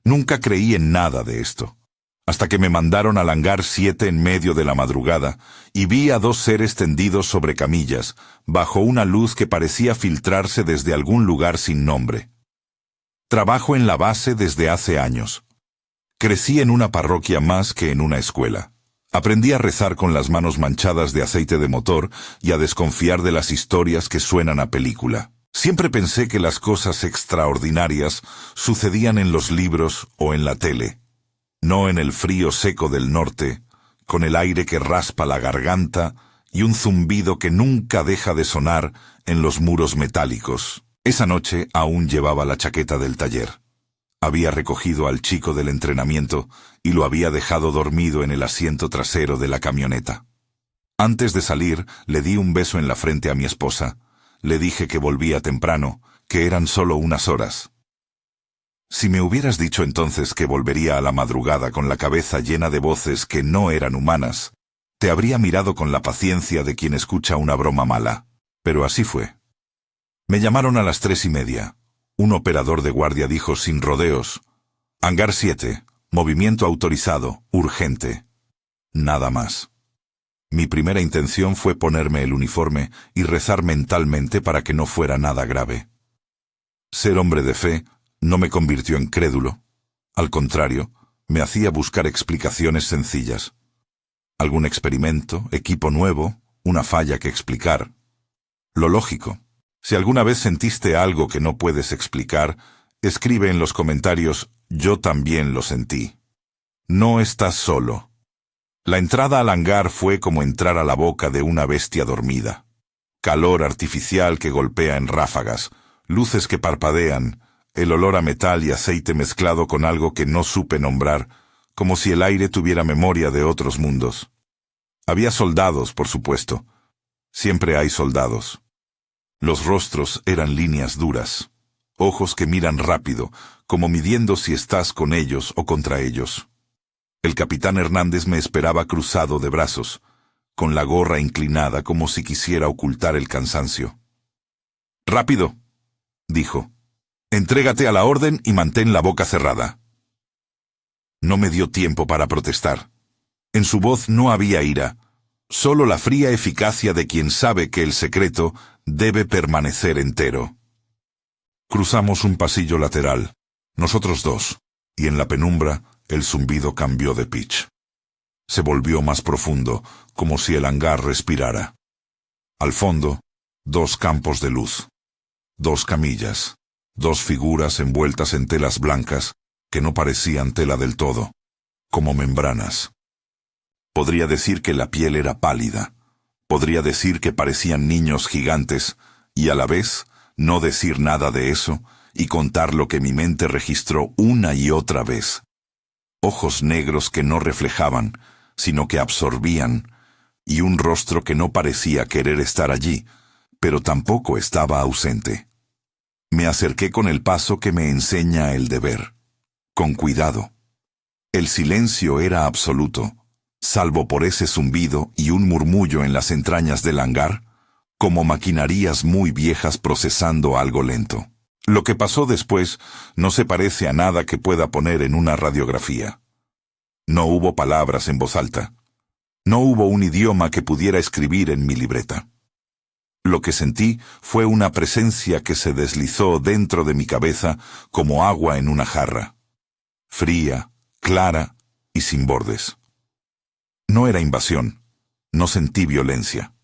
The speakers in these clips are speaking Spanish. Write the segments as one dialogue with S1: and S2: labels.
S1: Nunca creí en nada de esto, hasta que me mandaron al hangar 7 en medio de la madrugada y vi a 2 seres tendidos sobre camillas, bajo una luz que parecía filtrarse desde algún lugar sin nombre. Trabajo en la base desde hace años. Crecí en una parroquia más que en una escuela. Aprendí a rezar con las manos manchadas de aceite de motor y a desconfiar de las historias que suenan a película. Siempre pensé que las cosas extraordinarias sucedían en los libros o en la tele, no en el frío seco del norte, con el aire que raspa la garganta y un zumbido que nunca deja de sonar en los muros metálicos. Esa noche aún llevaba la chaqueta del taller. Había recogido al chico del entrenamiento y lo había dejado dormido en el asiento trasero de la camioneta. Antes de salir, le di un beso en la frente a mi esposa. Le dije que volvía temprano, que eran solo unas horas. Si me hubieras dicho entonces que volvería a la madrugada con la cabeza llena de voces que no eran humanas, te habría mirado con la paciencia de quien escucha una broma mala. Pero así fue. Me llamaron a las 3:30. Un operador de guardia dijo sin rodeos: Hangar 7, movimiento autorizado, urgente. Nada más. Mi primera intención fue ponerme el uniforme y rezar mentalmente para que no fuera nada grave. Ser hombre de fe no me convirtió en crédulo. Al contrario, me hacía buscar explicaciones sencillas. Algún experimento, equipo nuevo, una falla que explicar. Lo lógico. Si alguna vez sentiste algo que no puedes explicar, escribe en los comentarios: yo también lo sentí. No estás solo. La entrada al hangar fue como entrar a la boca de una bestia dormida. Calor artificial que golpea en ráfagas, luces que parpadean, el olor a metal y aceite mezclado con algo que no supe nombrar, como si el aire tuviera memoria de otros mundos. Había soldados, por supuesto. Siempre hay soldados. Los rostros eran líneas duras, ojos que miran rápido, como midiendo si estás con ellos o contra ellos. El capitán Hernández me esperaba cruzado de brazos, con la gorra inclinada como si quisiera ocultar el cansancio. «Rápido», dijo. «Entrégate a la orden y mantén la boca cerrada». No me dio tiempo para protestar. En su voz no había ira, solo la fría eficacia de quien sabe que el secreto debe permanecer entero. Cruzamos un pasillo lateral, nosotros dos, y en la penumbra el zumbido cambió de pitch. Se volvió más profundo, como si el hangar respirara. Al fondo, 2 campos de luz, 2 camillas, 2 figuras envueltas en telas blancas que no parecían tela del todo, como membranas. Podría decir que la piel era pálida. Podría decir que parecían niños gigantes, y a la vez no decir nada de eso y contar lo que mi mente registró una y otra vez. Ojos negros que no reflejaban, sino que absorbían, y un rostro que no parecía querer estar allí, pero tampoco estaba ausente. Me acerqué con el paso que me enseña el deber, con cuidado. El silencio era absoluto, salvo por ese zumbido y un murmullo en las entrañas del hangar, como maquinarias muy viejas procesando algo lento. Lo que pasó después no se parece a nada que pueda poner en una radiografía. No hubo palabras en voz alta. No hubo un idioma que pudiera escribir en mi libreta. Lo que sentí fue una presencia que se deslizó dentro de mi cabeza como agua en una jarra. Fría, clara y sin bordes. No era invasión. No sentí violencia.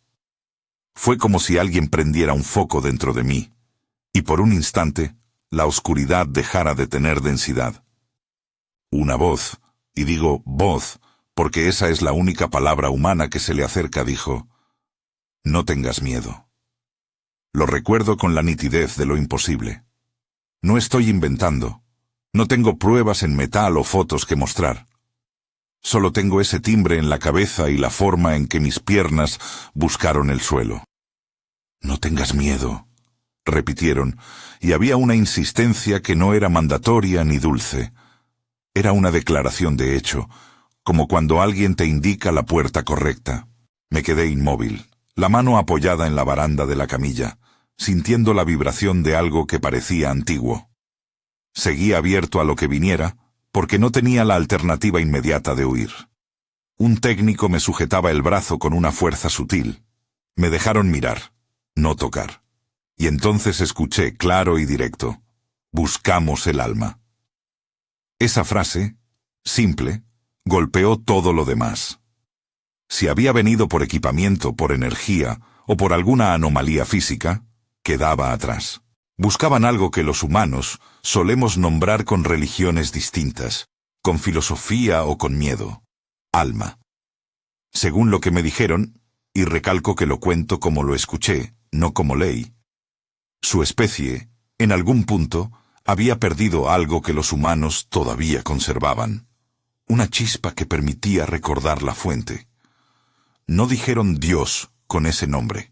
S1: Fue como si alguien prendiera un foco dentro de mí, y por un instante la oscuridad dejara de tener densidad. Una voz, y digo voz, porque esa es la única palabra humana que se le acerca, dijo: «No tengas miedo». Lo recuerdo con la nitidez de lo imposible. No estoy inventando. No tengo pruebas en metal o fotos que mostrar. Solo tengo ese timbre en la cabeza y la forma en que mis piernas buscaron el suelo. «No tengas miedo», repitieron, y había una insistencia que no era mandatoria ni dulce. Era una declaración de hecho, como cuando alguien te indica la puerta correcta. Me quedé inmóvil, la mano apoyada en la baranda de la camilla, sintiendo la vibración de algo que parecía antiguo. Seguí abierto a lo que viniera, porque no tenía la alternativa inmediata de huir. Un técnico me sujetaba el brazo con una fuerza sutil. Me dejaron mirar, no tocar. Y entonces escuché claro y directo: buscamos el alma. Esa frase, simple, golpeó todo lo demás. Si había venido por equipamiento, por energía o por alguna anomalía física, quedaba atrás. Buscaban algo que los humanos solemos nombrar con religiones distintas, con filosofía o con miedo: alma. Según lo que me dijeron, y recalco que lo cuento como lo escuché, no como ley, su especie, en algún punto, había perdido algo que los humanos todavía conservaban: una chispa que permitía recordar la fuente. No dijeron Dios con ese nombre.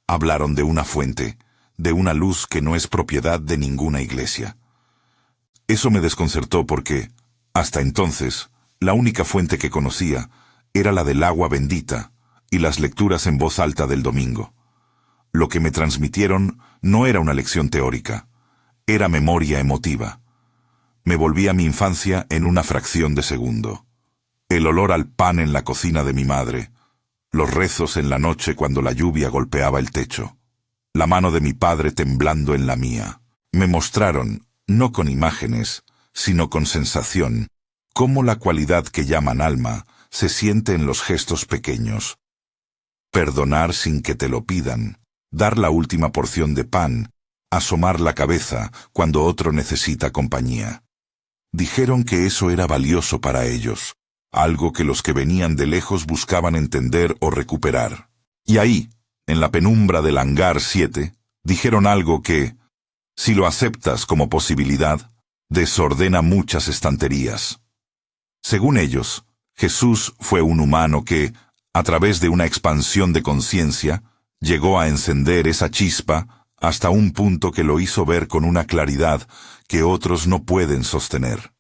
S1: Hablaron de una fuente, de una luz que no es propiedad de ninguna iglesia. Eso me desconcertó porque, hasta entonces, la única fuente que conocía era la del agua bendita y las lecturas en voz alta del domingo. Lo que me transmitieron no era una lección teórica, era memoria emotiva. Me volví a mi infancia en una fracción de segundo. El olor al pan en la cocina de mi madre, los rezos en la noche cuando la lluvia golpeaba el techo, la mano de mi padre temblando en la mía. Me mostraron, no con imágenes, sino con sensación, cómo la cualidad que llaman alma se siente en los gestos pequeños. Perdonar sin que te lo pidan, dar la última porción de pan, asomar la cabeza cuando otro necesita compañía. Dijeron que eso era valioso para ellos, algo que los que venían de lejos buscaban entender o recuperar. Y ahí, en la penumbra del hangar 7, dijeron algo que, si lo aceptas como posibilidad, desordena muchas estanterías. Según ellos, Jesús fue un humano que, a través de una expansión de conciencia, llegó a encender esa chispa hasta un punto que lo hizo ver con una claridad que otros no pueden sostener.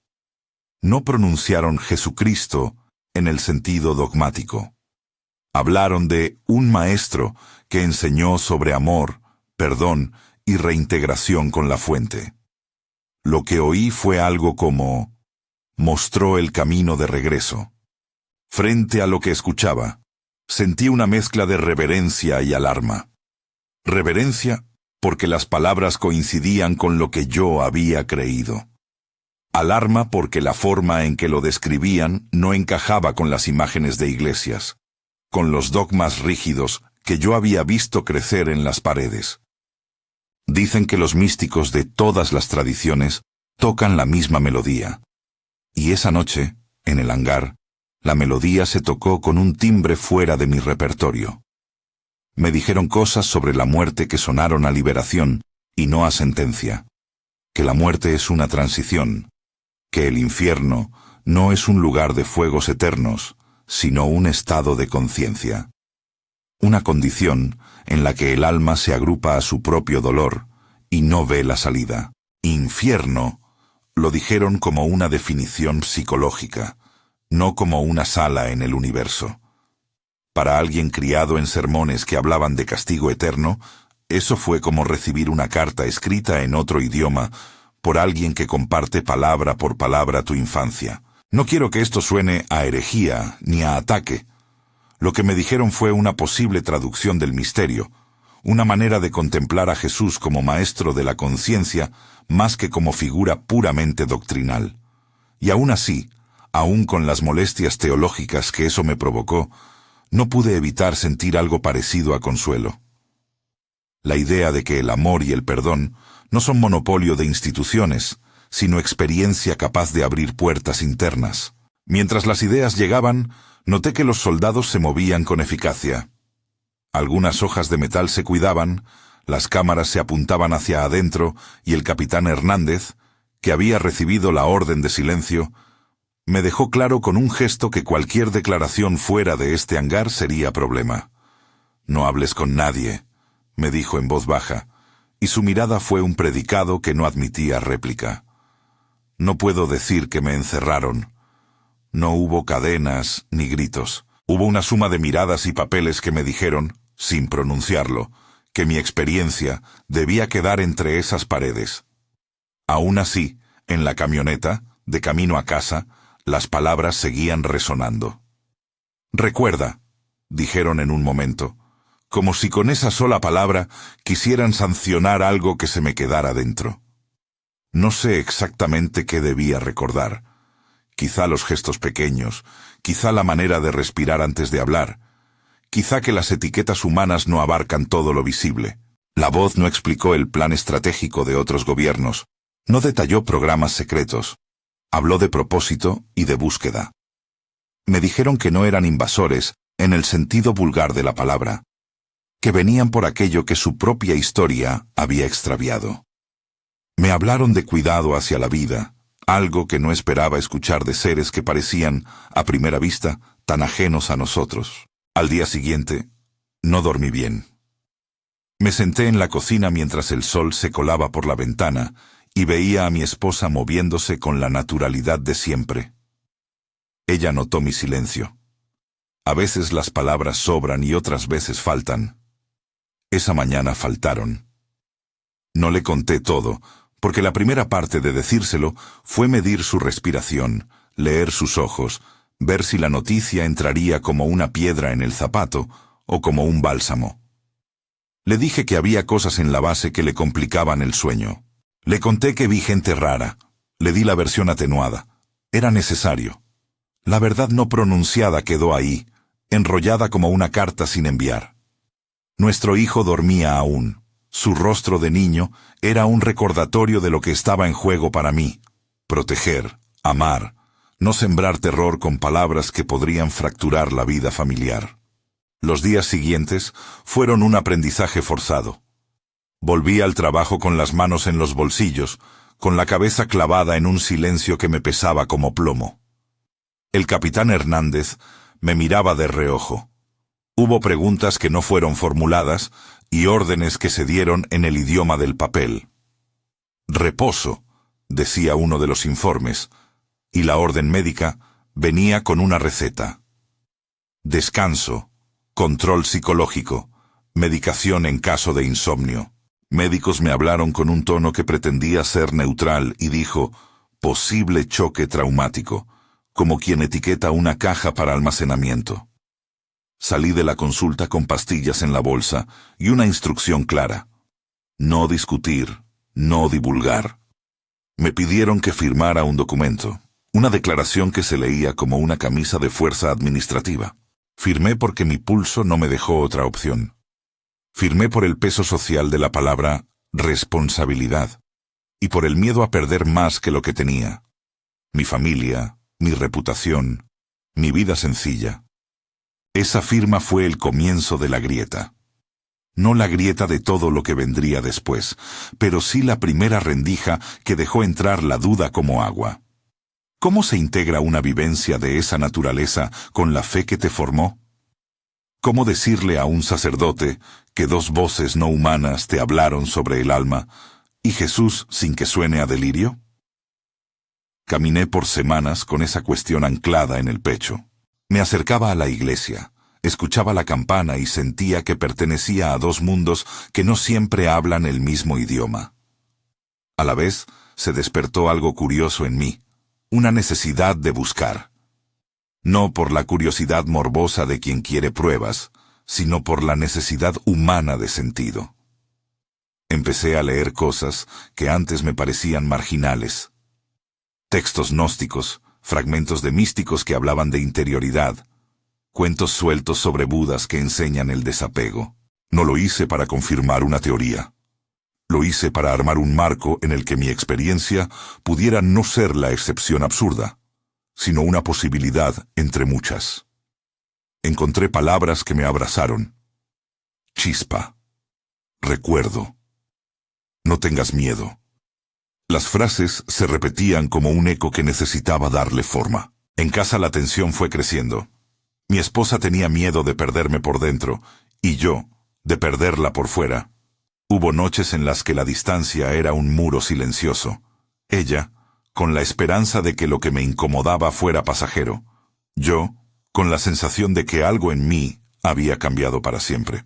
S1: No pronunciaron Jesucristo en el sentido dogmático. Hablaron de un maestro que enseñó sobre amor, perdón y reintegración con la fuente. Lo que oí fue algo como: mostró el camino de regreso. Frente a lo que escuchaba, sentí una mezcla de reverencia y alarma. Reverencia porque las palabras coincidían con lo que yo había creído. Alarma porque la forma en que lo describían no encajaba con las imágenes de iglesias, con los dogmas rígidos que yo había visto crecer en las paredes. Dicen que los místicos de todas las tradiciones tocan la misma melodía. Y esa noche, en el hangar, la melodía se tocó con un timbre fuera de mi repertorio. Me dijeron cosas sobre la muerte que sonaron a liberación y no a sentencia. Que la muerte es una transición. Que el infierno no es un lugar de fuegos eternos, sino un estado de conciencia. Una condición en la que el alma se agrupa a su propio dolor y no ve la salida. Infierno lo dijeron como una definición psicológica, no como una sala en el universo. Para alguien criado en sermones que hablaban de castigo eterno, eso fue como recibir una carta escrita en otro idioma por alguien que comparte palabra por palabra tu infancia. No quiero que esto suene a herejía ni a ataque. Lo que me dijeron fue una posible traducción del misterio, una manera de contemplar a Jesús como maestro de la conciencia más que como figura puramente doctrinal. Y aún así, aún con las molestias teológicas que eso me provocó, no pude evitar sentir algo parecido a consuelo. La idea de que el amor y el perdón no son monopolio de instituciones, sino experiencia capaz de abrir puertas internas. Mientras las ideas llegaban, noté que los soldados se movían con eficacia. Algunas hojas de metal se cuidaban, las cámaras se apuntaban hacia adentro y el capitán Hernández, que había recibido la orden de silencio, me dejó claro con un gesto que cualquier declaración fuera de este hangar sería problema. «No hables con nadie», me dijo en voz baja, y su mirada fue un predicado que no admitía réplica. No puedo decir que me encerraron. No hubo cadenas ni gritos. Hubo una suma de miradas y papeles que me dijeron, sin pronunciarlo, que mi experiencia debía quedar entre esas paredes. Aún así, en la camioneta, De camino a casa, las palabras seguían resonando. «Recuerda», dijeron en un momento, como si con esa sola palabra quisieran sancionar algo que se me quedara dentro. No sé exactamente qué debía recordar. Quizá los gestos pequeños, quizá la manera de respirar antes de hablar, quizá que las etiquetas humanas no abarcan todo lo visible. La voz no explicó el plan estratégico de otros gobiernos, no detalló programas secretos, habló de propósito y de búsqueda. Me dijeron que no eran invasores en el sentido vulgar de la palabra, que venían por aquello que su propia historia había extraviado. Me hablaron de cuidado hacia la vida, algo que no esperaba escuchar de seres que parecían, a primera vista, tan ajenos a nosotros. Al día siguiente, no dormí bien. Me senté en la cocina mientras el sol se colaba por la ventana y veía a mi esposa moviéndose con la naturalidad de siempre. Ella notó mi silencio. A veces las palabras sobran y otras veces faltan. Esa mañana faltaron. No le conté todo, porque la primera parte de decírselo fue medir su respiración, leer sus ojos, ver si la noticia entraría como una piedra en el zapato o como un bálsamo. Le dije que había cosas en la base que le complicaban el sueño. Le conté que vi gente rara. Le di la versión atenuada. Era necesario. La verdad no pronunciada quedó ahí, enrollada como una carta sin enviar. Nuestro hijo dormía aún. Su rostro de niño era un recordatorio de lo que estaba en juego para mí. Proteger, amar, no sembrar terror con palabras que podrían fracturar la vida familiar. Los días siguientes fueron un aprendizaje forzado. Volví al trabajo con las manos en los bolsillos, con la cabeza clavada en un silencio que me pesaba como plomo. El capitán Hernández me miraba de reojo. Hubo preguntas que no fueron formuladas y órdenes que se dieron en el idioma del papel. Reposo, decía uno de los informes, y la orden médica venía con una receta. Descanso, control psicológico, medicación en caso de insomnio. Médicos me hablaron con un tono que pretendía ser neutral y dijo, posible choque traumático, como quien etiqueta una caja para almacenamiento. Salí de la consulta con pastillas en la bolsa y una instrucción clara. No discutir, no divulgar. Me pidieron que firmara un documento, una declaración que se leía como una camisa de fuerza administrativa. Firmé porque mi pulso no me dejó otra opción. Firmé por el peso social de la palabra responsabilidad y por el miedo a perder más que lo que tenía. Mi familia, mi reputación, mi vida sencilla. Esa firma fue el comienzo de la grieta. No la grieta de todo lo que vendría después, pero sí la primera rendija que dejó entrar la duda como agua. ¿Cómo se integra una vivencia de esa naturaleza con la fe que te formó? ¿Cómo decirle a un sacerdote que dos voces no humanas te hablaron sobre el alma y Jesús sin que suene a delirio? Caminé por semanas con esa cuestión anclada en el pecho. Me acercaba a la iglesia, escuchaba la campana y sentía que pertenecía a dos mundos que no siempre hablan el mismo idioma. A la vez, se despertó algo curioso en mí, una necesidad de buscar. No por la curiosidad morbosa de quien quiere pruebas, sino por la necesidad humana de sentido. Empecé a leer cosas que antes me parecían marginales. Textos gnósticos, fragmentos de místicos que hablaban de interioridad, cuentos sueltos sobre Budas que enseñan el desapego. No lo hice para confirmar una teoría. Lo hice para armar un marco en el que mi experiencia pudiera no ser la excepción absurda, sino una posibilidad entre muchas. Encontré palabras que me abrazaron. Chispa. Recuerdo. No tengas miedo. Las frases se repetían como un eco que necesitaba darle forma. En casa la tensión fue creciendo. Mi esposa tenía miedo de perderme por dentro, y yo, de perderla por fuera. Hubo noches en las que la distancia era un muro silencioso. Ella, con la esperanza de que lo que me incomodaba fuera pasajero. Yo, con la sensación de que algo en mí había cambiado para siempre.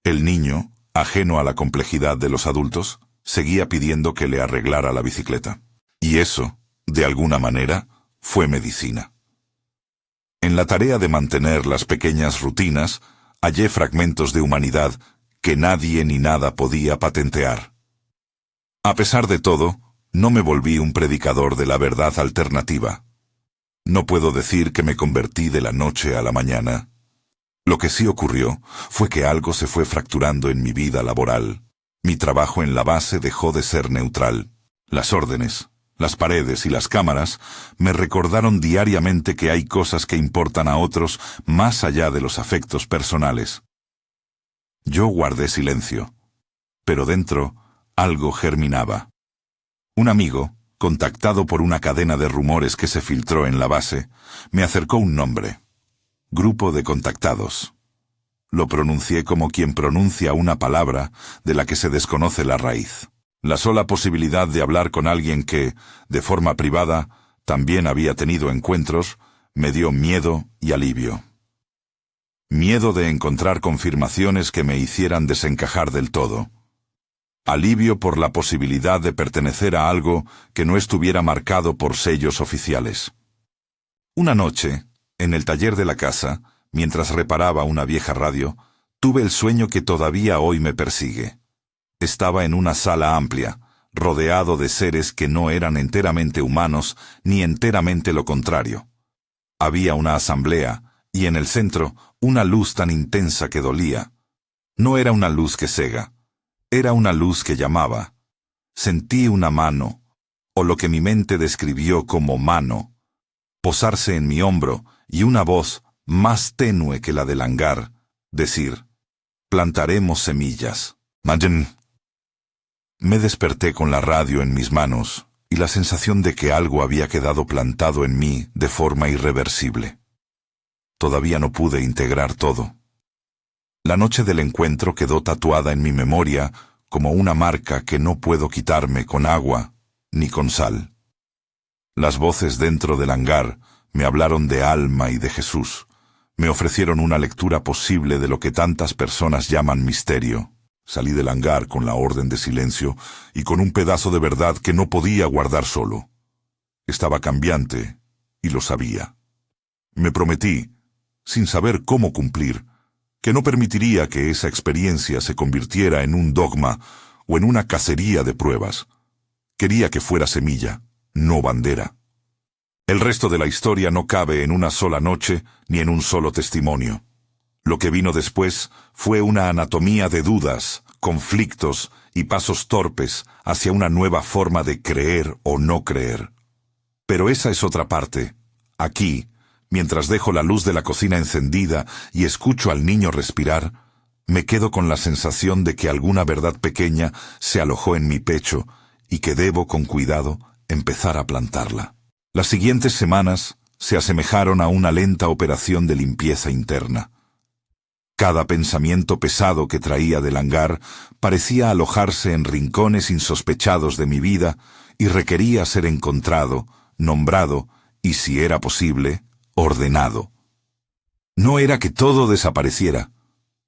S1: El niño, ajeno a la complejidad de los adultos, seguía pidiendo que le arreglara la bicicleta. Y eso, De alguna manera, fue medicina. En la tarea de mantener las pequeñas rutinas, hallé fragmentos de humanidad que nadie ni nada podía patentear. A pesar de todo, no me volví un predicador de la verdad alternativa. No puedo decir que me convertí de la noche a la mañana. Lo que sí ocurrió fue que algo se fue fracturando en mi vida laboral. Mi trabajo en la base dejó de ser neutral. Las órdenes, las paredes y las cámaras me recordaron diariamente que hay cosas que importan a otros más allá de los afectos personales. Yo guardé silencio, pero dentro algo germinaba. Un amigo, contactado por una cadena de rumores que se filtró en la base, me acercó un nombre: Grupo de Contactados. Lo pronuncié como quien pronuncia una palabra de la que se desconoce la raíz. La sola posibilidad de hablar con alguien que, de forma privada, también había tenido encuentros, me dio miedo y alivio. Miedo de encontrar confirmaciones que me hicieran desencajar del todo. Alivio por la posibilidad de pertenecer a algo que no estuviera marcado por sellos oficiales. Una noche, en el taller de la casa, mientras reparaba una vieja radio, tuve el sueño que todavía hoy me persigue. Estaba en una sala amplia, rodeado de seres que no eran enteramente humanos ni enteramente lo contrario. Había una asamblea, y en el centro, una luz tan intensa que dolía. No era una luz que cega. Era una luz que llamaba. Sentí una mano, o lo que mi mente describió como mano, posarse en mi hombro y una voz más tenue que la del hangar, decir: plantaremos semillas. Mayen. Me desperté con la radio en mis manos y la sensación de que algo había quedado plantado en mí de forma irreversible. Todavía no pude integrar todo. La noche del encuentro quedó tatuada en mi memoria como una marca que no puedo quitarme con agua ni con sal. Las voces dentro del hangar me hablaron de alma y de Jesús. Me ofrecieron una lectura posible de lo que tantas personas llaman misterio. Salí del hangar con la orden de silencio y con un pedazo de verdad que no podía guardar solo. Estaba cambiante y lo sabía. Me prometí, sin saber cómo cumplir, que no permitiría que esa experiencia se convirtiera en un dogma o en una cacería de pruebas. Quería que fuera semilla, no bandera. El resto de la historia no cabe en una sola noche ni en un solo testimonio. Lo que vino después fue una anatomía de dudas, conflictos y pasos torpes hacia una nueva forma de creer o no creer. Pero esa es otra parte. Aquí, mientras dejo la luz de la cocina encendida y escucho al niño respirar, me quedo con la sensación de que alguna verdad pequeña se alojó en mi pecho y que debo, con cuidado, empezar a plantarla. Las siguientes semanas se asemejaron a una lenta operación de limpieza interna. Cada pensamiento pesado que traía del hangar parecía alojarse en rincones insospechados de mi vida y requería ser encontrado, nombrado y, si era posible, ordenado. No era que todo desapareciera.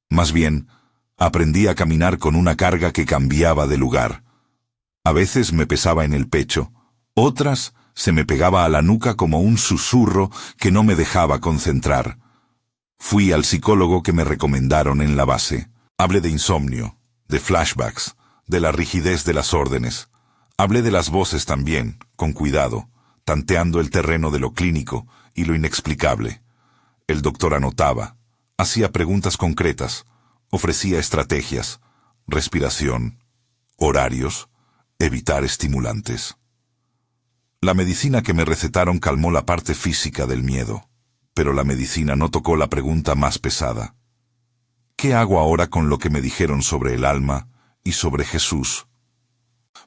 S1: Más bien, aprendí a caminar con una carga que cambiaba de lugar. A veces me pesaba en el pecho, otras se me pegaba a la nuca como un susurro que no me dejaba concentrar. Fui al psicólogo que me recomendaron en la base. Hablé de insomnio, de flashbacks, de la rigidez de las órdenes. Hablé de las voces también, con cuidado, tanteando el terreno de lo clínico y lo inexplicable. El doctor anotaba, hacía preguntas concretas, ofrecía estrategias, respiración, horarios, evitar estimulantes. La medicina que me recetaron calmó la parte física del miedo, pero la medicina no tocó la pregunta más pesada. ¿Qué hago ahora con lo que me dijeron sobre el alma y sobre Jesús?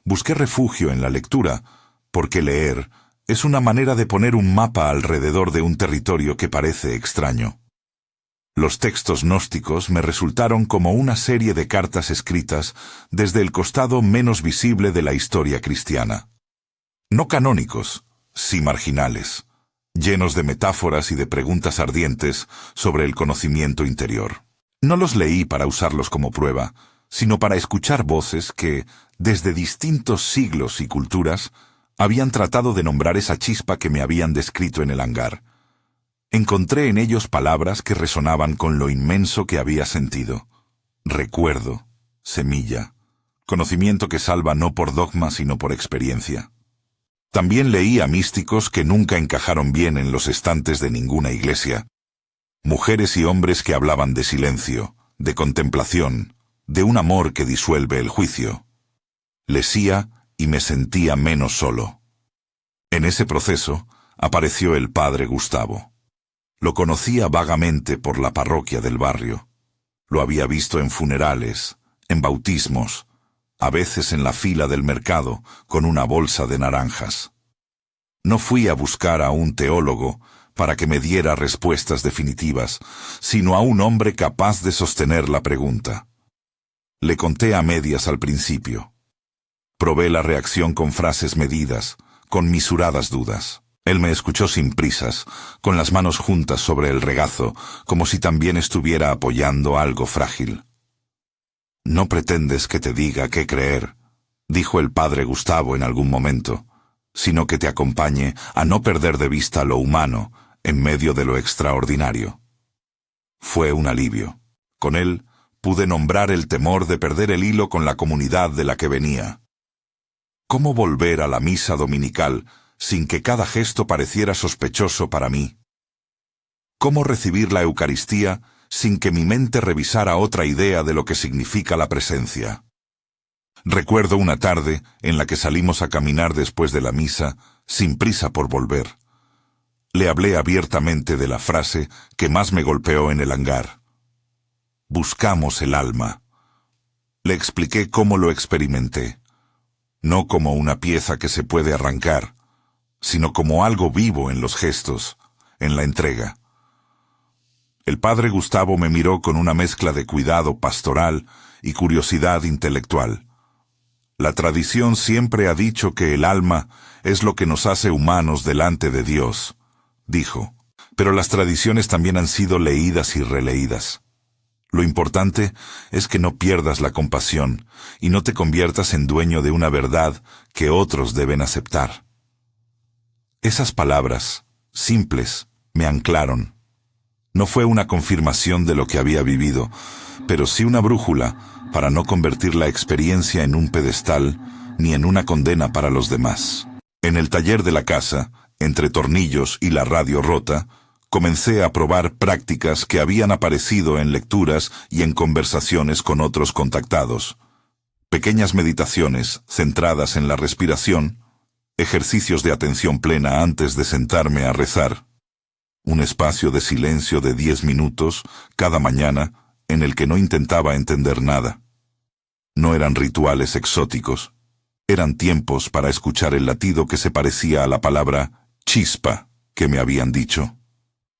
S1: Busqué refugio en la lectura, porque leer es una manera de poner un mapa alrededor de un territorio que parece extraño. Los textos gnósticos me resultaron como una serie de cartas escritas desde el costado menos visible de la historia cristiana. No canónicos, sí marginales, llenos de metáforas y de preguntas ardientes sobre el conocimiento interior. No los leí para usarlos como prueba, sino para escuchar voces que, desde distintos siglos y culturas, Habían tratado de nombrar esa chispa que me habían descrito en el hangar. Encontré en ellos palabras que resonaban con lo inmenso que había sentido. Recuerdo, semilla, conocimiento que salva no por dogma sino por experiencia. También leí a místicos que nunca encajaron bien en los estantes de ninguna iglesia. Mujeres y hombres que hablaban de silencio, de contemplación, de un amor que disuelve el juicio. Lesía y me sentía menos solo. En ese proceso apareció el padre Gustavo. Lo conocía vagamente por la parroquia del barrio. Lo había visto en funerales, en bautismos, a veces en la fila del mercado con una bolsa de naranjas. No fui a buscar a un teólogo para que me diera respuestas definitivas, sino a un hombre capaz de sostener la pregunta. Le conté a medias al principio. Probé la reacción con frases medidas, con misuradas dudas. Él me escuchó sin prisas, con las manos juntas sobre el regazo, como si también estuviera apoyando algo frágil. «No pretendes que te diga qué creer», dijo el padre Gustavo en algún momento, «sino que te acompañe a no perder de vista lo humano en medio de lo extraordinario». Fue un alivio. Con él pude nombrar el temor de perder el hilo con la comunidad de la que venía. ¿Cómo volver a la misa dominical sin que cada gesto pareciera sospechoso para mí? ¿Cómo recibir la Eucaristía sin que mi mente revisara otra idea de lo que significa la presencia? Recuerdo una tarde en la que salimos a caminar después de la misa, sin prisa por volver. Le hablé abiertamente de la frase que más me golpeó en el hangar. Buscamos el alma. Le expliqué cómo lo experimenté. No como una pieza que se puede arrancar, sino como algo vivo en los gestos, en la entrega. El padre Gustavo me miró con una mezcla de cuidado pastoral y curiosidad intelectual. La tradición siempre ha dicho que el alma es lo que nos hace humanos delante de Dios, dijo, pero las tradiciones también han sido leídas y releídas. Lo importante es que no pierdas la compasión y no te conviertas en dueño de una verdad que otros deben aceptar. Esas palabras, simples, me anclaron. No fue una confirmación de lo que había vivido, pero sí una brújula para no convertir la experiencia en un pedestal ni en una condena para los demás. En el taller de la casa, entre tornillos y la radio rota, comencé a probar prácticas que habían aparecido en lecturas y en conversaciones con otros contactados. Pequeñas meditaciones centradas en la respiración, ejercicios de atención plena antes de sentarme a rezar, un espacio de silencio de 10 minutos cada mañana en el que no intentaba entender nada. No eran rituales exóticos, eran tiempos para escuchar el latido que se parecía a la palabra chispa que me habían dicho.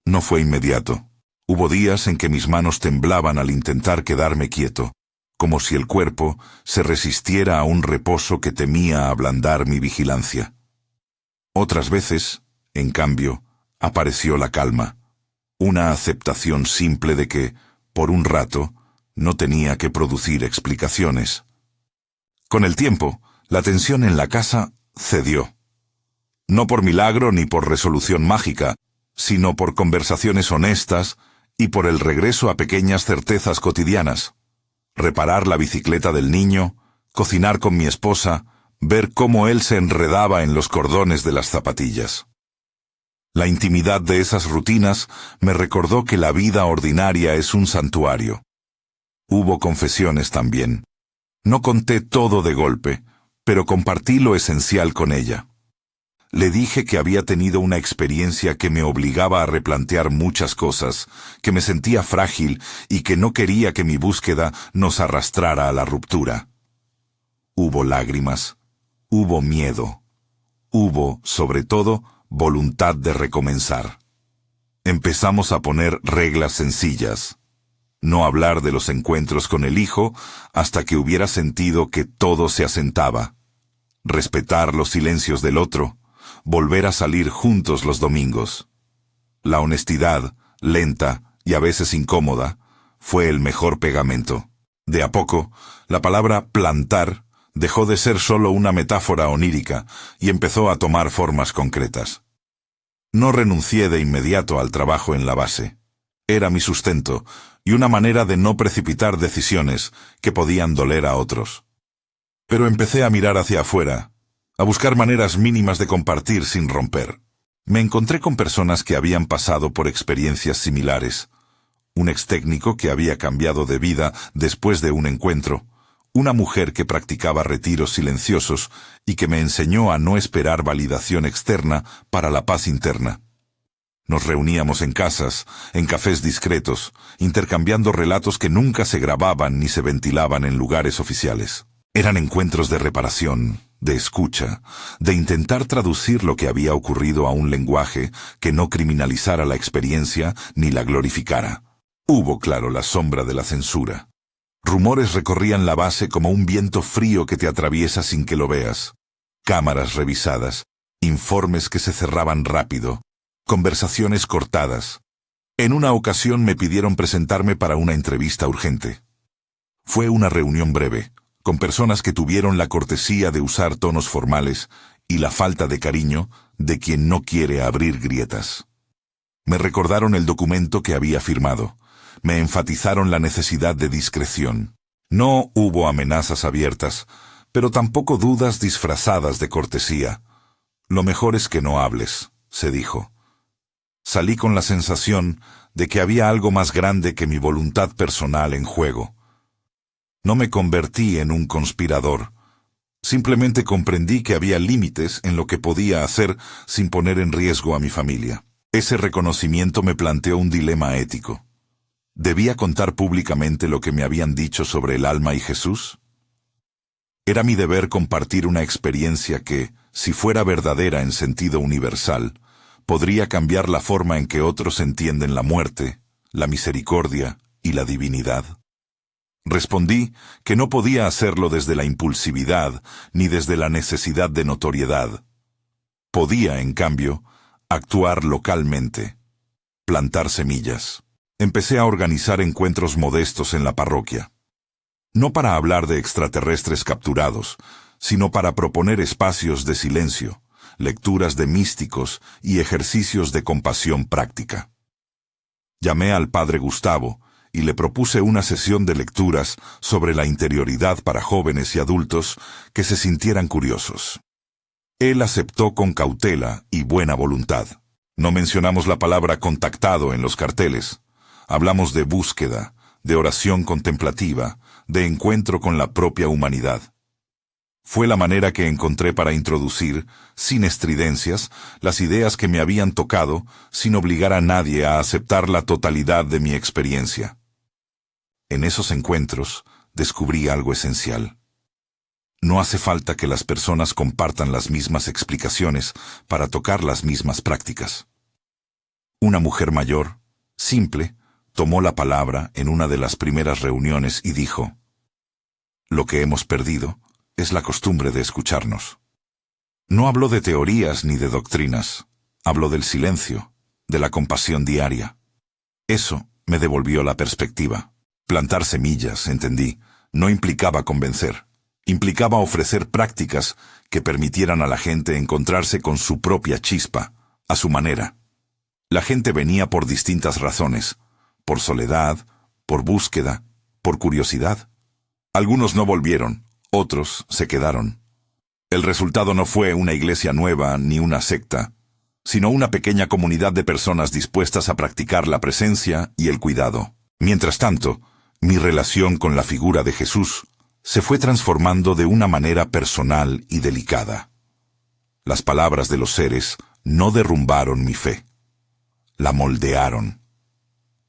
S1: No fue inmediato. Hubo días en que mis manos temblaban al intentar quedarme quieto, como si el cuerpo se resistiera a un reposo que temía ablandar mi vigilancia. Otras veces, en cambio, apareció la calma, una aceptación simple de que, por un rato, no tenía que producir explicaciones. Con el tiempo, la tensión en la casa cedió. No por milagro ni por resolución mágica, sino por conversaciones honestas y por el regreso a pequeñas certezas cotidianas. Reparar la bicicleta del niño, cocinar con mi esposa, ver cómo él se enredaba en los cordones de las zapatillas. La intimidad de esas rutinas me recordó que la vida ordinaria es un santuario. Hubo confesiones también. No conté todo de golpe, pero compartí lo esencial con ella. Le dije que había tenido una experiencia que me obligaba a replantear muchas cosas, que me sentía frágil y que no quería que mi búsqueda nos arrastrara a la ruptura. Hubo lágrimas, hubo miedo, hubo, sobre todo, voluntad de recomenzar. Empezamos a poner reglas sencillas. No hablar de los encuentros con el hijo hasta que hubiera sentido que todo se asentaba. Respetar los silencios del otro. Volver a salir juntos los domingos. La honestidad, lenta y a veces incómoda, fue el mejor pegamento. De a poco, la palabra plantar Dejó de ser solo una metáfora onírica y empezó a tomar formas concretas. No renuncié de inmediato al trabajo en la base. Era mi sustento y una manera de no precipitar decisiones que podían doler a otros. Pero empecé a mirar hacia afuera, a buscar maneras mínimas de compartir sin romper. Me encontré con personas que habían pasado por experiencias similares. Un extécnico que había cambiado de vida después de un encuentro. Una mujer que practicaba retiros silenciosos y que me enseñó a no esperar validación externa para la paz interna. Nos reuníamos en casas, en cafés discretos, intercambiando relatos que nunca se grababan ni se ventilaban en lugares oficiales. Eran encuentros de reparación, de escucha, de intentar traducir lo que había ocurrido a un lenguaje que no criminalizara la experiencia ni la glorificara. Hubo, claro, la sombra de la censura. Rumores recorrían la base como un viento frío que te atraviesa sin que lo veas. Cámaras revisadas, informes que se cerraban rápido, conversaciones cortadas. En una ocasión me pidieron presentarme para una entrevista urgente. Fue una reunión breve, con personas que tuvieron la cortesía de usar tonos formales y la falta de cariño de quien no quiere abrir grietas. Me recordaron el documento que había firmado. Me enfatizaron la necesidad de discreción. No hubo amenazas abiertas, pero tampoco dudas disfrazadas de cortesía. Lo mejor es que no hables, se dijo. Salí con la sensación de que había algo más grande que mi voluntad personal en juego. No me convertí en un conspirador. Simplemente comprendí que había límites en lo que podía hacer sin poner en riesgo a mi familia. Ese reconocimiento me planteó un dilema ético. ¿Debía contar públicamente lo que me habían dicho sobre el alma y Jesús? Era mi deber compartir una experiencia que, si fuera verdadera en sentido universal, podría cambiar la forma en que otros entienden la muerte, la misericordia y la divinidad. Respondí que no podía hacerlo desde la impulsividad ni desde la necesidad de notoriedad. Podía, en cambio, actuar localmente, plantar semillas. Empecé a organizar encuentros modestos en la parroquia. No para hablar de extraterrestres capturados, sino para proponer espacios de silencio, lecturas de místicos y ejercicios de compasión práctica. Llamé al padre Gustavo y le propuse una sesión de lecturas sobre la interioridad para jóvenes y adultos que se sintieran curiosos. Él aceptó con cautela y buena voluntad. No mencionamos la palabra contactado en los carteles. Hablamos de búsqueda, de oración contemplativa, de encuentro con la propia humanidad. Fue la manera que encontré para introducir, sin estridencias, las ideas que me habían tocado, sin obligar a nadie a aceptar la totalidad de mi experiencia. En esos encuentros descubrí algo esencial. No hace falta que las personas compartan las mismas explicaciones para tocar las mismas prácticas. Una mujer mayor, simple, tomó la palabra en una de las primeras reuniones y dijo: «Lo que hemos perdido es la costumbre de escucharnos». No habló de teorías ni de doctrinas, habló del silencio, de la compasión diaria. Eso me devolvió la perspectiva. Plantar semillas, entendí, no implicaba convencer. Implicaba ofrecer prácticas que permitieran a la gente encontrarse con su propia chispa, a su manera. La gente venía por distintas razones, por soledad, por búsqueda, por curiosidad. Algunos no volvieron, otros se quedaron. El resultado no fue una iglesia nueva ni una secta, sino una pequeña comunidad de personas dispuestas a practicar la presencia y el cuidado. Mientras tanto, mi relación con la figura de Jesús se fue transformando de una manera personal y delicada. Las palabras de los seres no derrumbaron mi fe, la moldearon.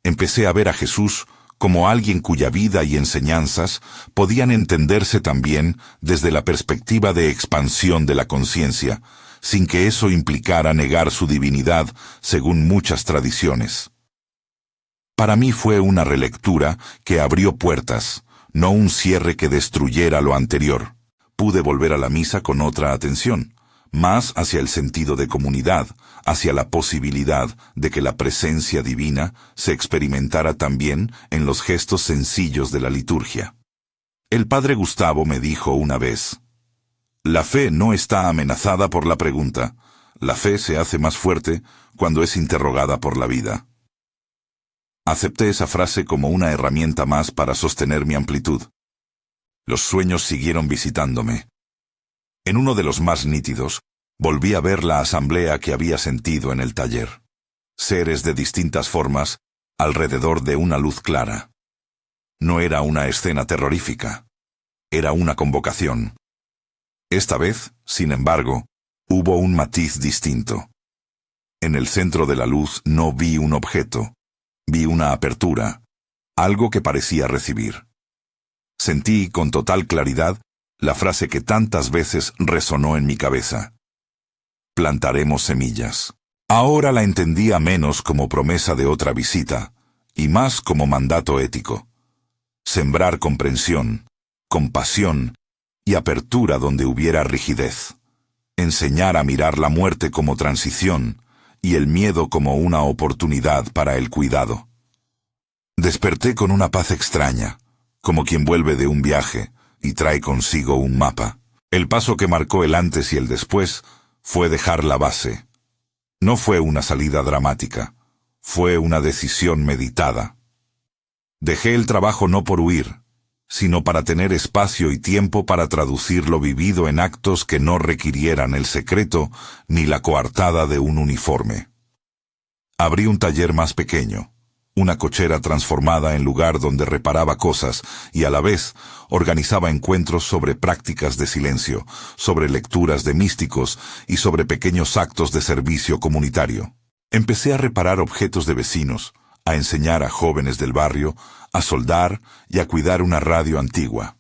S1: Empecé a ver a Jesús como alguien cuya vida y enseñanzas podían entenderse también desde la perspectiva de expansión de la conciencia, sin que eso implicara negar su divinidad según muchas tradiciones. Para mí fue una relectura que abrió puertas, no un cierre que destruyera lo anterior. Pude volver a la misa con otra atención, más hacia el sentido de comunidad, hacia la posibilidad de que la presencia divina se experimentara también en los gestos sencillos de la liturgia. El padre Gustavo me dijo una vez: la fe no está amenazada por la pregunta. La fe se hace más fuerte cuando es interrogada por la vida. Acepté esa frase como una herramienta más para sostener mi amplitud. Los sueños siguieron visitándome. En uno de los más nítidos, volví a ver la asamblea que había sentido en el taller. Seres de distintas formas, alrededor de una luz clara. No era una escena terrorífica. Era una convocación. Esta vez, sin embargo, hubo un matiz distinto. En el centro de la luz no vi un objeto. Vi una apertura, algo que parecía recibir. Sentí con total claridad la frase que tantas veces resonó en mi cabeza: plantaremos semillas. Ahora la entendía menos como promesa de otra visita, y más como mandato ético. Sembrar comprensión, compasión y apertura donde hubiera rigidez. Enseñar a mirar la muerte como transición y el miedo como una oportunidad para el cuidado. Desperté con una paz extraña, como quien vuelve de un viaje y trae consigo un mapa. El paso que marcó el antes y el después fue dejar la base. No fue una salida dramática, fue una decisión meditada. Dejé el trabajo no por huir, sino para tener espacio y tiempo para traducir lo vivido en actos que no requirieran el secreto ni la coartada de un uniforme. Abrí un taller más pequeño, una cochera transformada en lugar donde reparaba cosas y a la vez organizaba encuentros sobre prácticas de silencio, sobre lecturas de místicos y sobre pequeños actos de servicio comunitario. Empecé a reparar objetos de vecinos, a enseñar a jóvenes del barrio, a soldar y a cuidar una radio antigua.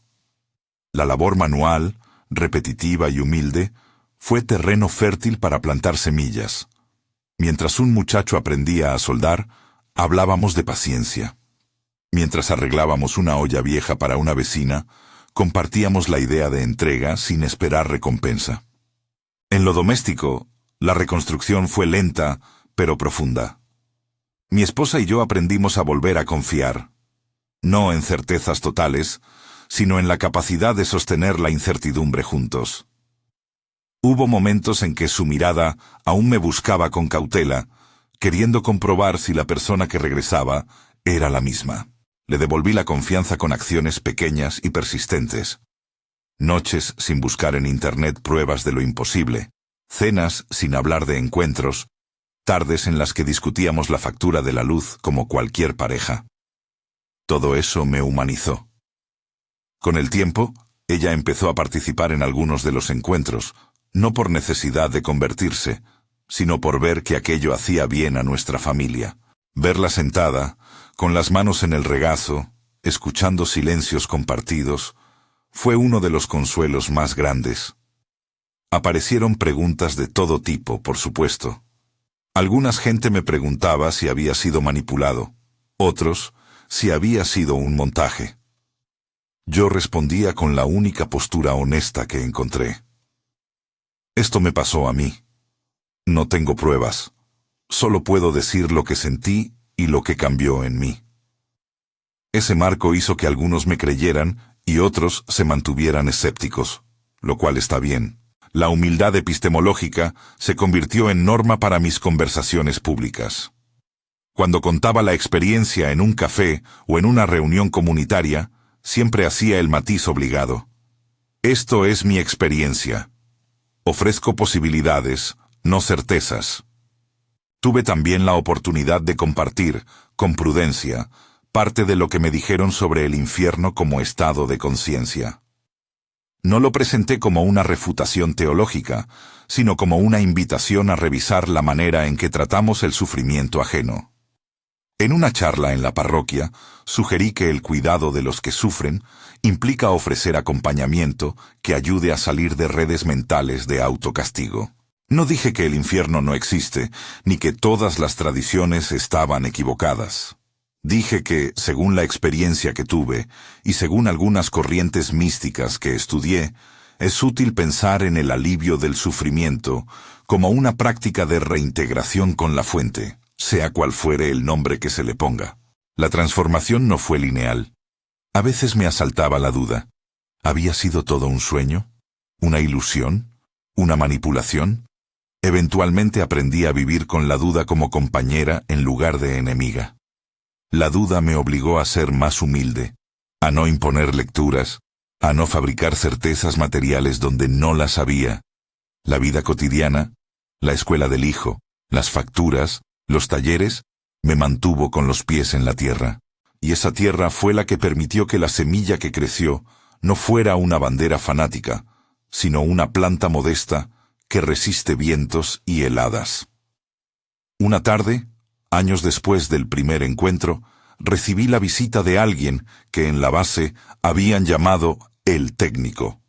S1: La labor manual, repetitiva y humilde, fue terreno fértil para plantar semillas. Mientras un muchacho aprendía a soldar, hablábamos de paciencia. Mientras arreglábamos una olla vieja para una vecina, compartíamos la idea de entrega sin esperar recompensa. En lo doméstico, la reconstrucción fue lenta, pero profunda. Mi esposa y yo aprendimos a volver a confiar, no en certezas totales, sino en la capacidad de sostener la incertidumbre juntos. Hubo momentos en que su mirada aún me buscaba con cautela, queriendo comprobar si la persona que regresaba era la misma. Le devolví la confianza con acciones pequeñas y persistentes. Noches sin buscar en Internet pruebas de lo imposible, cenas sin hablar de encuentros, tardes en las que discutíamos la factura de la luz como cualquier pareja. Todo eso me humanizó. Con el tiempo, ella empezó a participar en algunos de los encuentros, no por necesidad de convertirse, sino por ver que aquello hacía bien a nuestra familia. Verla sentada, con las manos en el regazo, escuchando silencios compartidos, fue uno de los consuelos más grandes. Aparecieron preguntas de todo tipo, por supuesto. Algunas gente me preguntaba si había sido manipulado, otros si había sido un montaje. Yo respondía con la única postura honesta que encontré. Esto me pasó a mí. No tengo pruebas. Solo puedo decir lo que sentí y lo que cambió en mí. Ese marco hizo que algunos me creyeran y otros se mantuvieran escépticos, lo cual está bien. La humildad epistemológica se convirtió en norma para mis conversaciones públicas. Cuando contaba la experiencia en un café o en una reunión comunitaria, siempre hacía el matiz obligado. Esto es mi experiencia. Ofrezco posibilidades, no certezas. Tuve también la oportunidad de compartir, con prudencia, parte de lo que me dijeron sobre el infierno como estado de conciencia. No lo presenté como una refutación teológica, sino como una invitación a revisar la manera en que tratamos el sufrimiento ajeno. En una charla en la parroquia, sugerí que el cuidado de los que sufren implica ofrecer acompañamiento que ayude a salir de redes mentales de autocastigo. No dije que el infierno no existe, ni que todas las tradiciones estaban equivocadas. Dije que, según la experiencia que tuve, y según algunas corrientes místicas que estudié, es útil pensar en el alivio del sufrimiento como una práctica de reintegración con la fuente, sea cual fuere el nombre que se le ponga. La transformación no fue lineal. A veces me asaltaba la duda. ¿Había sido todo un sueño? ¿Una ilusión? ¿Una manipulación? Eventualmente aprendí a vivir con la duda como compañera en lugar de enemiga. La duda me obligó a ser más humilde, a no imponer lecturas, a no fabricar certezas materiales donde no las había. La vida cotidiana, la escuela del hijo, las facturas, los talleres, me mantuvo con los pies en la tierra. Y esa tierra fue la que permitió que la semilla que creció no fuera una bandera fanática, sino una planta modesta que resiste vientos y heladas. Una tarde, años después del primer encuentro, recibí la visita de alguien que en la base habían llamado el técnico.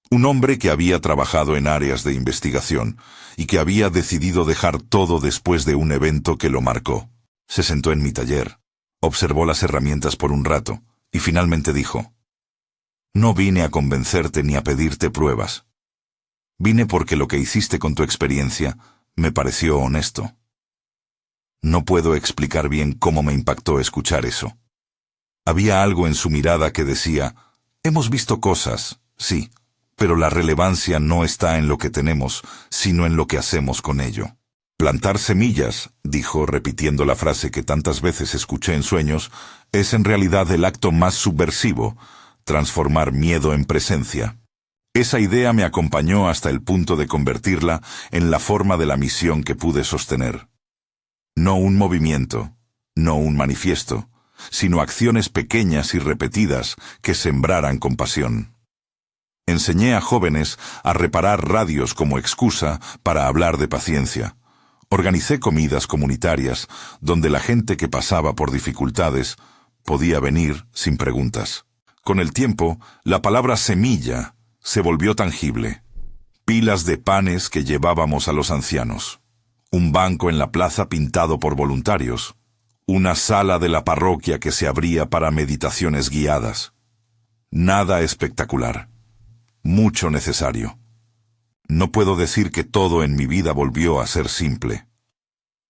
S1: Un hombre que había trabajado en áreas de investigación y que había decidido dejar todo después de un evento que lo marcó. Se sentó en mi taller, observó las herramientas por un rato y finalmente dijo: «No vine a convencerte ni a pedirte pruebas. Vine porque lo que hiciste con tu experiencia me pareció honesto». No puedo explicar bien cómo me impactó escuchar eso. Había algo en su mirada que decía: «Hemos visto cosas, sí, pero la relevancia no está en lo que tenemos, sino en lo que hacemos con ello». Plantar semillas, dijo repitiendo la frase que tantas veces escuché en sueños, es en realidad el acto más subversivo, transformar miedo en presencia. Esa idea me acompañó hasta el punto de convertirla en la forma de la misión que pude sostener. No un movimiento, no un manifiesto, sino acciones pequeñas y repetidas que sembraran compasión. Enseñé a jóvenes a reparar radios como excusa para hablar de paciencia. Organicé comidas comunitarias donde la gente que pasaba por dificultades podía venir sin preguntas. Con el tiempo, la palabra semilla se volvió tangible. Pilas de panes que llevábamos a los ancianos. Un banco en la plaza pintado por voluntarios. Una sala de la parroquia que se abría para meditaciones guiadas. Nada espectacular. Mucho necesario. No puedo decir que todo en mi vida volvió a ser simple.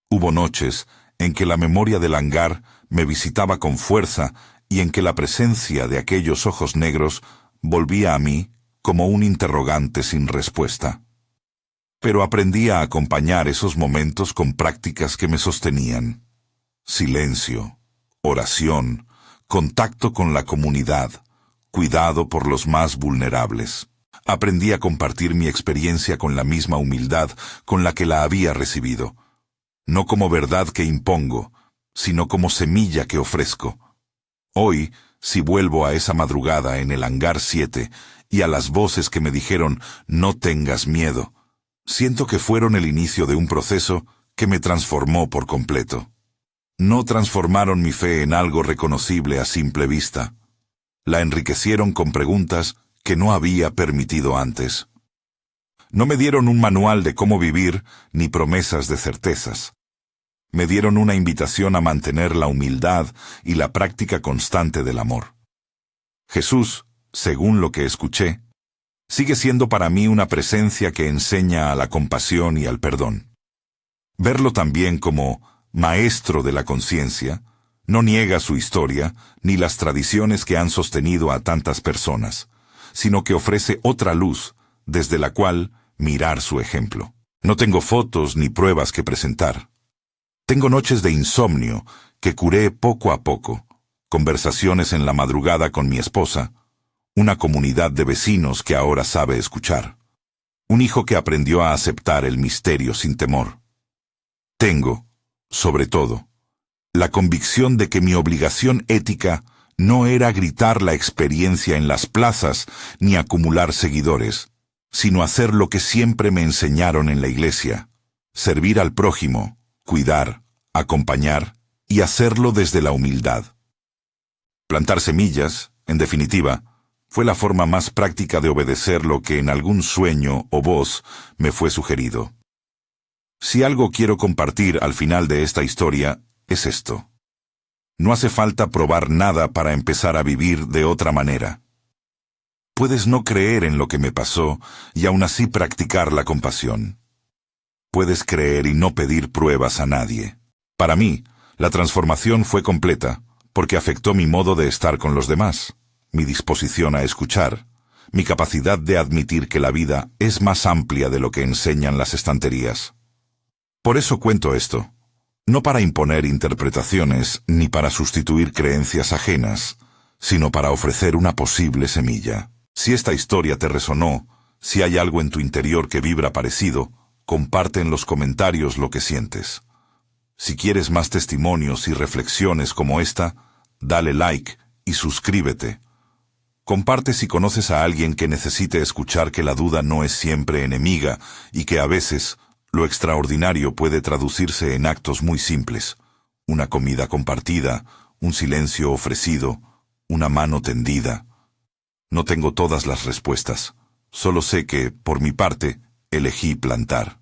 S1: Hubo noches en que la memoria del hangar me visitaba con fuerza y en que la presencia de aquellos ojos negros volvía a mí como un interrogante sin respuesta. Pero aprendí a acompañar esos momentos con prácticas que me sostenían. Silencio, oración, contacto con la comunidad, cuidado por los más vulnerables. Aprendí a compartir mi experiencia con la misma humildad con la que la había recibido. No como verdad que impongo, sino como semilla que ofrezco. Hoy, si vuelvo a esa madrugada en el hangar 7 y a las voces que me dijeron «no tengas miedo», siento que fueron el inicio de un proceso que me transformó por completo. No transformaron mi fe en algo reconocible a simple vista. La enriquecieron con preguntas que no había permitido antes. No me dieron un manual de cómo vivir ni promesas de certezas. Me dieron una invitación a mantener la humildad y la práctica constante del amor. Jesús, según lo que escuché, sigue siendo para mí una presencia que enseña a la compasión y al perdón. Verlo también como maestro de la conciencia no niega su historia ni las tradiciones que han sostenido a tantas personas, sino que ofrece otra luz desde la cual mirar su ejemplo. No tengo fotos ni pruebas que presentar. Tengo noches de insomnio que curé poco a poco, conversaciones en la madrugada con mi esposa, una comunidad de vecinos que ahora sabe escuchar, un hijo que aprendió a aceptar el misterio sin temor. Tengo, sobre todo, la convicción de que mi obligación ética no era gritar la experiencia en las plazas ni acumular seguidores, sino hacer lo que siempre me enseñaron en la iglesia, servir al prójimo, cuidar, acompañar y hacerlo desde la humildad. Plantar semillas, en definitiva, fue la forma más práctica de obedecer lo que en algún sueño o voz me fue sugerido. Si algo quiero compartir al final de esta historia, es esto. No hace falta probar nada para empezar a vivir de otra manera. Puedes no creer en lo que me pasó y aún así practicar la compasión. Puedes creer y no pedir pruebas a nadie. Para mí, la transformación fue completa porque afectó mi modo de estar con los demás, mi disposición a escuchar, mi capacidad de admitir que la vida es más amplia de lo que enseñan las estanterías. Por eso cuento esto, no para imponer interpretaciones ni para sustituir creencias ajenas, sino para ofrecer una posible semilla. Si esta historia te resonó, si hay algo en tu interior que vibra parecido, comparte en los comentarios lo que sientes. Si quieres más testimonios y reflexiones como esta, dale like y suscríbete. Comparte si conoces a alguien que necesite escuchar que la duda no es siempre enemiga y que a veces lo extraordinario puede traducirse en actos muy simples. Una comida compartida, un silencio ofrecido, una mano tendida. No tengo todas las respuestas. Solo sé que, por mi parte, elegí plantar.